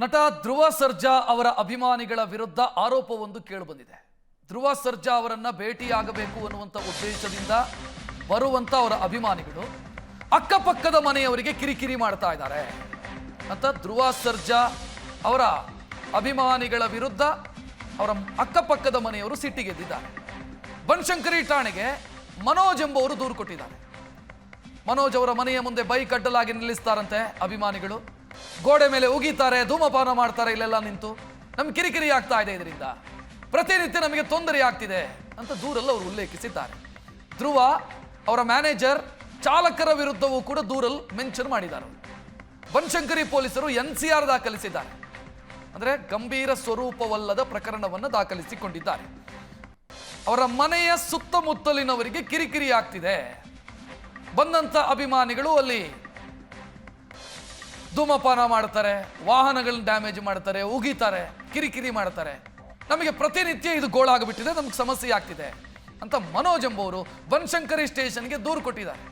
ನಟ ಧ್ರುವ ಸರ್ಜಾ ಅವರ ಅಭಿಮಾನಿಗಳ ವಿರುದ್ಧ ಆರೋಪವೊಂದು ಕೇಳಿಬಂದಿದೆ. ಧ್ರುವ ಸರ್ಜಾ ಅವರನ್ನ ಭೇಟಿಯಾಗಬೇಕು ಅನ್ನುವಂಥ ಉದ್ದೇಶದಿಂದ ಬರುವಂತ ಅವರ ಅಭಿಮಾನಿಗಳು ಅಕ್ಕಪಕ್ಕದ ಮನೆಯವರಿಗೆ ಕಿರಿಕಿರಿ ಮಾಡ್ತಾ ಇದ್ದಾರೆ ಅಂತ ಧ್ರುವ ಸರ್ಜಾ ಅವರ ಅಭಿಮಾನಿಗಳ ವಿರುದ್ಧ ಅವರ ಅಕ್ಕಪಕ್ಕದ ಮನೆಯವರು ಸಿಟ್ಟಿಗೆದ್ದಿದ್ದಾರೆ. ಬನಶಂಕರಿ ಠಾಣೆಗೆ ಮನೋಜ್ ಎಂಬುವರು ದೂರು ಕೊಟ್ಟಿದ್ದಾರೆ. ಮನೋಜ್ ಅವರ ಮನೆಯ ಮುಂದೆ ಬೈಕ್ ಅಡ್ಡಲಾಗಿ ನಿಲ್ಲಿಸ್ತಾರಂತೆ ಅಭಿಮಾನಿಗಳು, ಗೋಡೆ ಮೇಲೆ ಉಗಿತಾರೆ, ಧೂಮಪಾನ ಮಾಡ್ತಾರೆ, ಇಲ್ಲೆಲ್ಲ ನಿಂತು ನಮ್ಗೆ ಕಿರಿಕಿರಿ ಆಗ್ತಾ ಇದೆ, ಇದರಿಂದ ಪ್ರತಿನಿತ್ಯ ನಮಗೆ ತೊಂದರೆ ಆಗ್ತಿದೆ ಅಂತ ದೂರಲ್ಲಿ ಅವರು ಉಲ್ಲೇಖಿಸಿದ್ದಾರೆ. ಧ್ರುವ ಅವರ ಮ್ಯಾನೇಜರ್ ಚಾಲಕರ ವಿರುದ್ಧವೂ ಕೂಡ ದೂರಲ್ಲಿ ಮೆನ್ಷನ್ ಮಾಡಿದ್ದಾರೆ. ಬನಶಂಕರಿ ಪೊಲೀಸರು NCR ದಾಖಲಿಸಿದ್ದಾರೆ. ಅಂದರೆ ಗಂಭೀರ ಸ್ವರೂಪವಲ್ಲದ ಪ್ರಕರಣವನ್ನು ದಾಖಲಿಸಿಕೊಂಡಿದ್ದಾರೆ. ಅವರ ಮನೆಯ ಸುತ್ತಮುತ್ತಲಿನವರಿಗೆ ಕಿರಿಕಿರಿ ಆಗ್ತಿದೆ, ಬಂದಂತ ಅಭಿಮಾನಿಗಳು ಅಲ್ಲಿ ಧೂಮಪಾನ ಮಾಡ್ತಾರೆ, ವಾಹನಗಳನ್ನ ಡ್ಯಾಮೇಜ್ ಮಾಡ್ತಾರೆ, ಉಗಿತಾರೆ, ಕಿರಿಕಿರಿ ಮಾಡ್ತಾರೆ, ನಮಗೆ ಪ್ರತಿನಿತ್ಯ ಇದು ಗೋಳಾಗ್ಬಿಟ್ಟಿದೆ, ನಮ್ಗೆ ಸಮಸ್ಯೆ ಆಗ್ತಿದೆ ಅಂತ ಮನೋಜ್ ಎಂಬುವರು ಬನಶಂಕರಿ ಸ್ಟೇಷನ್ಗೆ ದೂರು ಕೊಟ್ಟಿದ್ದಾರೆ.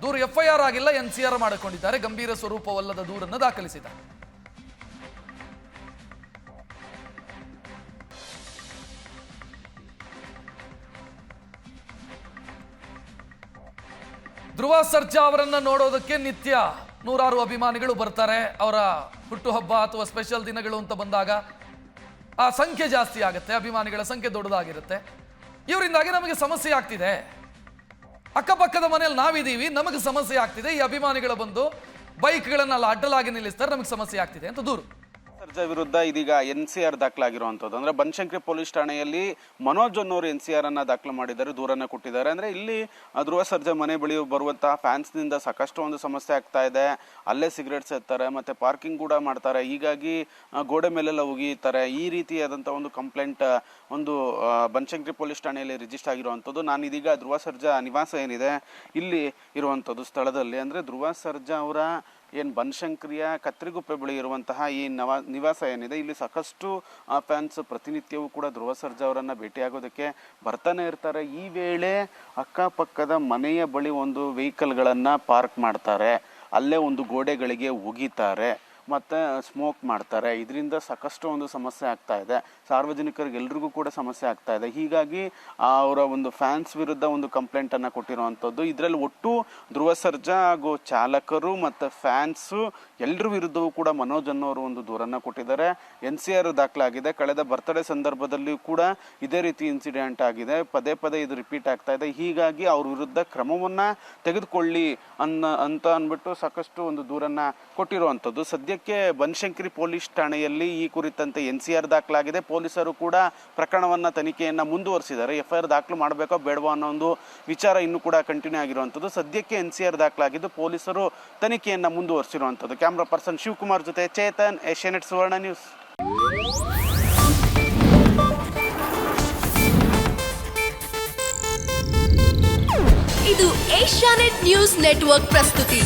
ದೂರು FIR ಆಗಿಲ್ಲ, NCR ಮಾಡಿಕೊಂಡಿದ್ದಾರೆ. ಗಂಭೀರ ಸ್ವರೂಪವಲ್ಲದ ದೂರನ್ನು ದಾಖಲಿಸಿದ್ದಾರೆ. ಧ್ರುವ ಸರ್ಜಾ ಅವರನ್ನ ನೋಡೋದಕ್ಕೆ ನಿತ್ಯ ನೂರಾರು ಅಭಿಮಾನಿಗಳು ಬರ್ತಾರೆ. ಅವರ ಹುಟ್ಟುಹಬ್ಬ ಅಥವಾ ಸ್ಪೆಷಲ್ ದಿನಗಳು ಅಂತ ಬಂದಾಗ ಆ ಸಂಖ್ಯೆ ಜಾಸ್ತಿ ಆಗುತ್ತೆ, ಅಭಿಮಾನಿಗಳ ಸಂಖ್ಯೆ ದೊಡ್ಡದಾಗಿರುತ್ತೆ. ಇವರಿಂದಾಗಿ ನಮಗೆ ಸಮಸ್ಯೆ ಆಗ್ತಿದೆ, ಅಕ್ಕಪಕ್ಕದ ಮನೆಯಲ್ಲಿ ನಾವಿದ್ದೀವಿ, ನಮಗೆ ಸಮಸ್ಯೆ ಆಗ್ತಿದೆ, ಈ ಅಭಿಮಾನಿಗಳು ಬಂದು ಬೈಕ್ಗಳನ್ನೆಲ್ಲ ಅಡ್ಡಲಾಗಿ ನಿಲ್ಲಿಸ್ತಾರೆ, ನಮಗೆ ಸಮಸ್ಯೆ ಆಗ್ತಿದೆ ಅಂತ ದೂರು. ಸರ್ಜಾ ವಿರುದ್ಧ ಇದೀಗ NCR ದಾಖಲಾಗಿರುವಂಥದ್ದು. ಅಂದ್ರೆ ಬನಶಂಕರಿ ಪೊಲೀಸ್ ಠಾಣೆಯಲ್ಲಿ ಮನೋಜ್ ಅನ್ನೋರು NCR ಅನ್ನ ದಾಖಲು ಮಾಡಿದ್ದಾರೆ, ದೂರನ್ನ ಕೊಟ್ಟಿದ್ದಾರೆ. ಅಂದ್ರೆ ಇಲ್ಲಿ ಧ್ರುವ ಸರ್ಜಾ ಮನೆ ಬಳಿ ಬರುವಂತಹ ಫ್ಯಾನ್ಸ್ ನಿಂದ ಸಾಕಷ್ಟು ಒಂದು ಸಮಸ್ಯೆ ಆಗ್ತಾ ಇದೆ. ಅಲ್ಲೇ ಸಿಗರೇಟ್ಸ್ ಎತ್ತಾರೆ, ಮತ್ತೆ ಪಾರ್ಕಿಂಗ್ ಕೂಡ ಮಾಡ್ತಾರೆ, ಹೀಗಾಗಿ ಗೋಡೆ ಮೇಲೆಲ್ಲ ಉಗಿತಾರೆ. ಈ ರೀತಿಯಾದಂಥ ಒಂದು ಕಂಪ್ಲೇಂಟ್ ಒಂದು ಬನಶಂಕರಿ ಪೊಲೀಸ್ ಠಾಣೆಯಲ್ಲಿ ರಿಜಿಸ್ಟರ್ ಆಗಿರುವಂಥದ್ದು. ನಾನು ಇದೀಗ ಧ್ರುವ ಸರ್ಜಾ ನಿವಾಸ ಏನಿದೆ ಇಲ್ಲಿ ಇರುವಂಥದ್ದು ಸ್ಥಳದಲ್ಲಿ. ಅಂದ್ರೆ ಧ್ರುವ ಸರ್ಜಾ ಅವರ ಏನು ಬನಶಂಕರಿಯ ಕತ್ರಿಗುಪ್ಪೆ ಬಳಿ ಇರುವಂತಹ ಈ ನಿವಾಸ ಏನಿದೆ, ಇಲ್ಲಿ ಸಾಕಷ್ಟು ಫ್ಯಾನ್ಸ್ ಪ್ರತಿನಿತ್ಯವೂ ಕೂಡ ಧ್ರುವ ಸರ್ಜಾ ಅವರನ್ನು ಭೇಟಿಯಾಗೋದಕ್ಕೆ ಬರ್ತಾನೆ ಇರ್ತಾರೆ. ಈ ವೇಳೆ ಅಕ್ಕಪಕ್ಕದ ಮನೆಯ ಬಳಿ ಒಂದು ವೆಹಿಕಲ್ಗಳನ್ನು ಪಾರ್ಕ್ ಮಾಡ್ತಾರೆ, ಅಲ್ಲೇ ಒಂದು ಗೋಡೆಗಳಿಗೆ ಉಗಿತಾರೆ, ಮತ್ತು ಸ್ಮೋಕ್ ಮಾಡ್ತಾರೆ. ಇದರಿಂದ ಸಾಕಷ್ಟು ಒಂದು ಸಮಸ್ಯೆ ಆಗ್ತಾ ಇದೆ, ಸಾರ್ವಜನಿಕರಿಗೆ ಎಲ್ರಿಗೂ ಕೂಡ ಸಮಸ್ಯೆ ಆಗ್ತಾ ಇದೆ. ಹೀಗಾಗಿ ಅವರ ಒಂದು ಫ್ಯಾನ್ಸ್ ವಿರುದ್ಧ ಒಂದು ಕಂಪ್ಲೇಂಟನ್ನು ಕೊಟ್ಟಿರುವಂಥದ್ದು. ಇದರಲ್ಲಿ ಒಟ್ಟು ಧ್ರುವ ಸರ್ಜಾ ಹಾಗೂ ಚಾಲಕರು ಮತ್ತು ಫ್ಯಾನ್ಸು ಎಲ್ಲರ ವಿರುದ್ಧವೂ ಕೂಡ ಮನೋಜ್ ಅನ್ನೋರು ಒಂದು ದೂರನ್ನು ಕೊಟ್ಟಿದ್ದಾರೆ. NCR ದಾಖಲಾಗಿದೆ. ಕಳೆದ ಬರ್ತ್ಡೇ ಸಂದರ್ಭದಲ್ಲಿ ಕೂಡ ಇದೇ ರೀತಿ ಇನ್ಸಿಡೆಂಟ್ ಆಗಿದೆ, ಪದೇ ಪದೇ ಇದು ರಿಪೀಟ್ ಆಗ್ತಾ ಇದೆ. ಹೀಗಾಗಿ ಅವ್ರ ವಿರುದ್ಧ ಕ್ರಮವನ್ನು ತೆಗೆದುಕೊಳ್ಳಿ ಅಂತ ಅಂದ್ಬಿಟ್ಟು ಸಾಕಷ್ಟು ಒಂದು ದೂರನ್ನು ಕೊಟ್ಟಿರುವಂಥದ್ದು. ಸದ್ಯಕ್ಕೆ ಬನಶಂಕರಿ ಪೊಲೀಸ್ ಠಾಣೆಯಲ್ಲಿ ಈ ಕುರಿತಂತೆ NCR ದಾಖಲಾಗಿದೆ. ಪೊಲೀಸರು ಕೂಡ ಪ್ರಕರಣವನ್ನು ತನಿಖೆಯನ್ನು ಮುಂದುವರಿಸಿದ್ದಾರೆ. FIR ದಾಖಲು ಮಾಡಬೇಕೋ ಬೇಡವೋ ಅನ್ನೋ ಒಂದು ವಿಚಾರ ಇನ್ನೂ ಕೂಡ ಕಂಟಿನ್ಯೂ ಆಗಿರುವಂಥದ್ದು. ಸದ್ಯಕ್ಕೆ NCR ದಾಖಲಾಗಿದ್ದು ಪೊಲೀಸರು ತನಿಖೆಯನ್ನು ಮುಂದುವರಿಸಿರುವಂಥದ್ದು. ಕ್ಯಾಮ್ರಾ ಪರ್ಸನ್ ಶಿವಕುಮಾರ್ ಜೊತೆ ಚೇತನ್, ಏಷ್ಯಾನೆಟ್ ಸುವರ್ಣ ನ್ಯೂಸ್. ಇದು ಏಷ್ಯಾನೆಟ್ ನ್ಯೂಸ್ ನೆಟ್ವರ್ಕ್ ಪ್ರಸ್ತುತಿ.